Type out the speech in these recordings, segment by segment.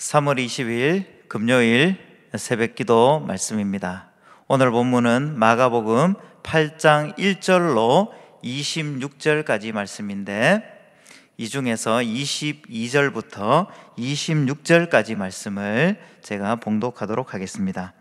3월 20일 금요일 새벽기도 말씀입니다. 오늘 본문은 마가복음 8장 1절로 26절까지 말씀인데, 이 중에서 22절부터 26절까지 말씀을 제가 봉독하도록 하겠습니다.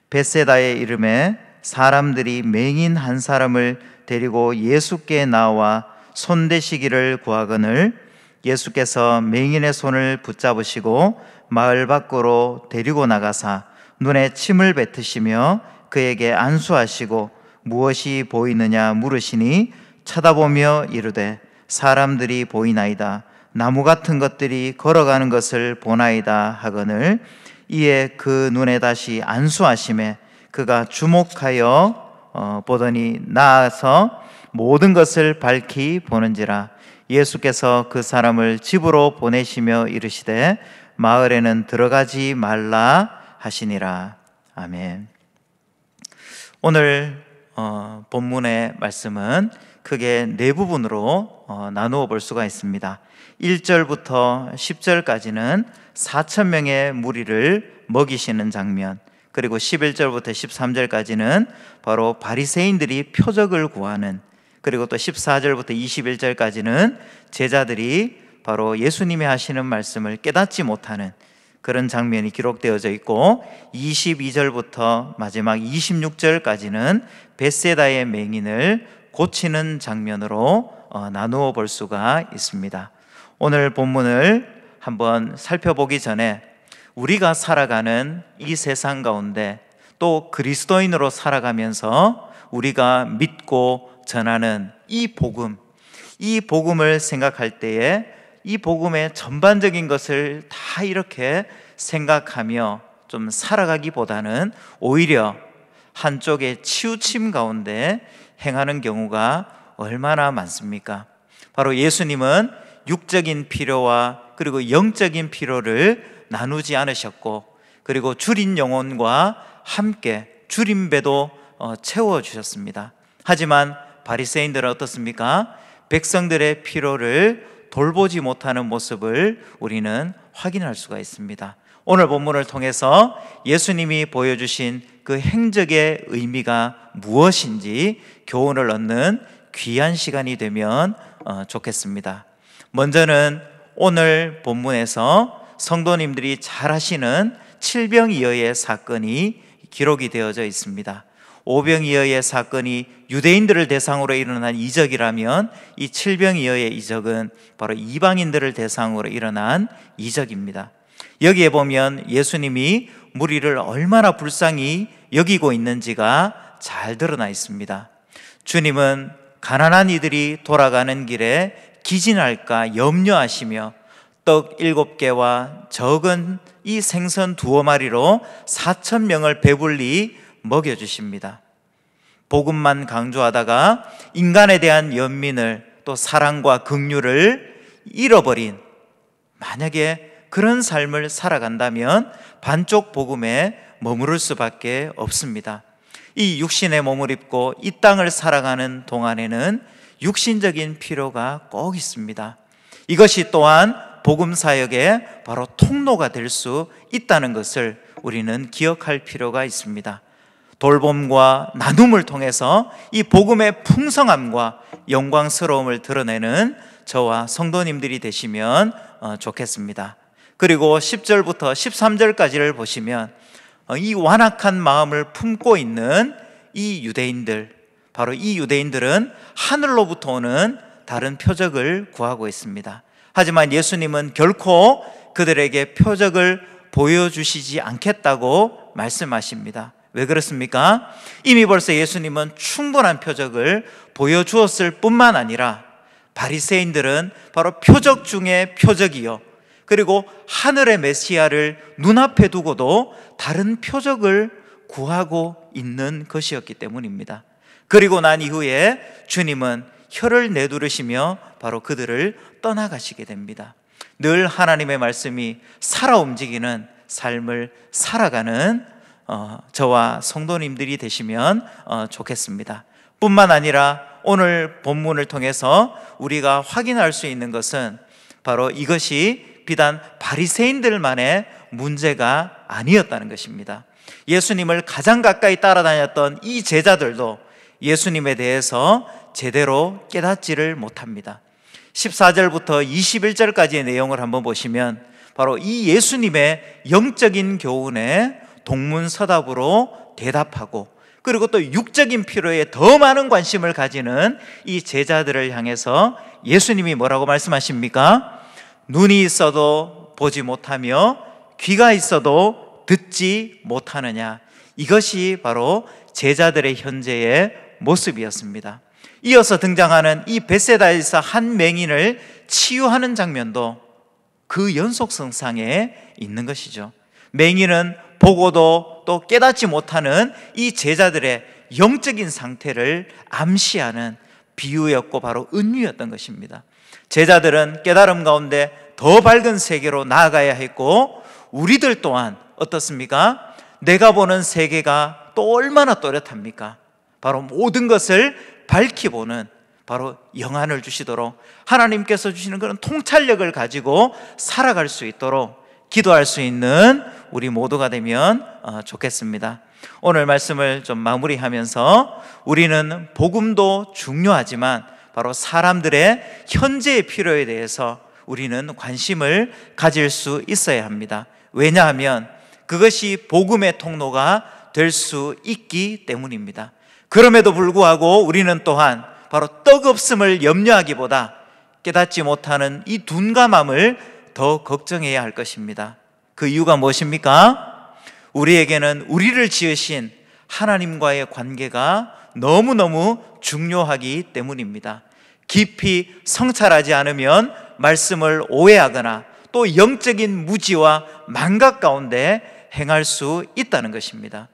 벳세다에 이르매 사람들이 맹인 한 사람을 데리고 예수께 나와 손대시기를 구하거늘 예수께서 맹인의 손을 붙잡으시고 마을 밖으로 데리고 나가사 눈에 침을 뱉으시며 그에게 안수하시고 무엇이 보이느냐 물으시니 쳐다보며 이르되 사람들이 보이나이다. 나무 같은 것들이 걸어가는 것을 보나이다 하거늘 이에 그 눈에 다시 안수하심에 그가 주목하여 보더니 나아서 모든 것을 밝히 보는지라. 예수께서 그 사람을 집으로 보내시며 이르시되 마을에는 들어가지 말라 하시니라. 아멘. 오늘 본문의 말씀은 크게 네 부분으로 나누어 볼 수가 있습니다. 1절부터 10절까지는 4,000명의 무리를 먹이시는 장면, 그리고 11절부터 13절까지는 바로 바리새인들이 표적을 구하는, 그리고 또 14절부터 21절까지는 제자들이 바로 예수님이 하시는 말씀을 깨닫지 못하는 그런 장면이 기록되어져 있고, 22절부터 마지막 26절까지는 벳세다의 맹인을 고치는 장면으로 나누어 볼 수가 있습니다. 오늘 본문을 한번 살펴보기 전에 우리가 살아가는 이 세상 가운데 또 그리스도인으로 살아가면서 우리가 믿고 전하는 이 복음을 생각할 때에 이 복음의 전반적인 것을 다 이렇게 생각하며 좀 살아가기보다는 오히려 한쪽의 치우침 가운데 행하는 경우가 얼마나 많습니까? 바로 예수님은 육적인 필요와 그리고 영적인 필요를 나누지 않으셨고, 그리고 줄인 영혼과 함께 줄인 배도 채워주셨습니다. 하지만 바리새인들은 어떻습니까? 백성들의 필요를 돌보지 못하는 모습을 우리는 확인할 수가 있습니다. 오늘 본문을 통해서 예수님이 보여주신 그 행적의 의미가 무엇인지 교훈을 얻는 귀한 시간이 되면 좋겠습니다. 먼저는 오늘 본문에서 성도님들이 잘 아시는 칠병이어의 사건이 기록이 되어져 있습니다. 오병이어의 사건이 유대인들을 대상으로 일어난 이적이라면 이 칠병이어의 이적은 바로 이방인들을 대상으로 일어난 이적입니다. 여기에 보면 예수님이 무리를 얼마나 불쌍히 여기고 있는지가 잘 드러나 있습니다. 주님은 가난한 이들이 돌아가는 길에 기진할까 염려하시며 떡 7개와 적은 이 생선 2마리로 4,000명을 배불리 먹여주십니다. 복음만 강조하다가 인간에 대한 연민을, 또 사랑과 긍휼을 잃어버린, 만약에 그런 삶을 살아간다면 반쪽 복음에 머무를 수밖에 없습니다. 이 육신의 몸을 입고 이 땅을 살아가는 동안에는 육신적인 필요가 꼭 있습니다. 이것이 또한 복음 사역의 바로 통로가 될 수 있다는 것을 우리는 기억할 필요가 있습니다. 돌봄과 나눔을 통해서 이 복음의 풍성함과 영광스러움을 드러내는 저와 성도님들이 되시면 좋겠습니다. 그리고 10절부터 13절까지를 보시면 이 완악한 마음을 품고 있는 이 유대인들, 바로 이 유대인들은 하늘로부터 오는 다른 표적을 구하고 있습니다. 하지만 예수님은 결코 그들에게 표적을 보여주시지 않겠다고 말씀하십니다. 왜 그렇습니까? 이미 벌써 예수님은 충분한 표적을 보여주었을 뿐만 아니라 바리새인들은 바로 표적 중에 표적이요, 그리고 하늘의 메시아를 눈앞에 두고도 다른 표적을 구하고 있는 것이었기 때문입니다. 그리고 난 이후에 주님은 혀를 내두르시며 바로 그들을 떠나가시게 됩니다. 늘 하나님의 말씀이 살아 움직이는 삶을 살아가는 저와 성도님들이 되시면 좋겠습니다. 뿐만 아니라 오늘 본문을 통해서 우리가 확인할 수 있는 것은 바로 이것이 비단 바리새인들만의 문제가 아니었다는 것입니다. 예수님을 가장 가까이 따라다녔던 이 제자들도 예수님에 대해서 제대로 깨닫지를 못합니다. 14절부터 21절까지의 내용을 한번 보시면 바로 이 예수님의 영적인 교훈에 동문서답으로 대답하고, 그리고 또 육적인 필요에 더 많은 관심을 가지는 이 제자들을 향해서 예수님이 뭐라고 말씀하십니까? 눈이 있어도 보지 못하며 귀가 있어도 듣지 못하느냐. 이것이 바로 제자들의 현재의 모습이었습니다. 이어서 등장하는 이 벳세다에서 한 맹인을 치유하는 장면도 그 연속성상에 있는 것이죠. 맹인은 보고도 또 깨닫지 못하는 이 제자들의 영적인 상태를 암시하는 비유였고 바로 은유였던 것입니다. 제자들은 깨달음 가운데 더 밝은 세계로 나아가야 했고, 우리들 또한 어떻습니까? 내가 보는 세계가 또 얼마나 또렷합니까? 바로 모든 것을 밝히 보는 바로 영안을 주시도록 하나님께서 주시는 그런 통찰력을 가지고 살아갈 수 있도록 기도할 수 있는 우리 모두가 되면 좋겠습니다. 오늘 말씀을 좀 마무리하면서 우리는 복음도 중요하지만 바로 사람들의 현재의 필요에 대해서 우리는 관심을 가질 수 있어야 합니다. 왜냐하면 그것이 복음의 통로가 될 수 있기 때문입니다. 그럼에도 불구하고 우리는 또한 바로 떡 없음을 염려하기보다 깨닫지 못하는 이 둔감함을 더 걱정해야 할 것입니다. 그 이유가 무엇입니까? 우리에게는 우리를 지으신 하나님과의 관계가 너무너무 중요하기 때문입니다. 깊이 성찰하지 않으면 말씀을 오해하거나 또 영적인 무지와 망각 가운데 행할 수 있다는 것입니다.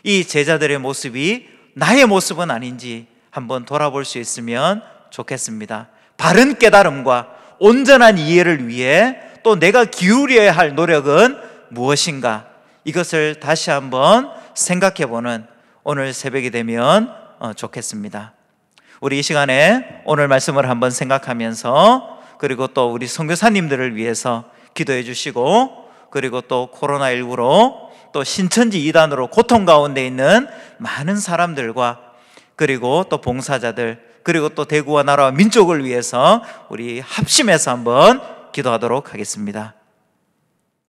이 제자들의 모습이 나의 모습은 아닌지 한번 돌아볼 수 있으면 좋겠습니다. 바른 깨달음과 온전한 이해를 위해 또 내가 기울여야 할 노력은 무엇인가, 이것을 다시 한번 생각해보는 오늘 새벽이 되면 좋겠습니다. 우리 이 시간에 오늘 말씀을 한번 생각하면서, 그리고 또 우리 선교사님들을 위해서 기도해 주시고, 그리고 또 코로나19로 또 신천지 이단으로 고통 가운데 있는 많은 사람들과, 그리고 또 봉사자들, 그리고 또 대구와 나라와 민족을 위해서 우리 합심해서 한번 기도하도록 하겠습니다.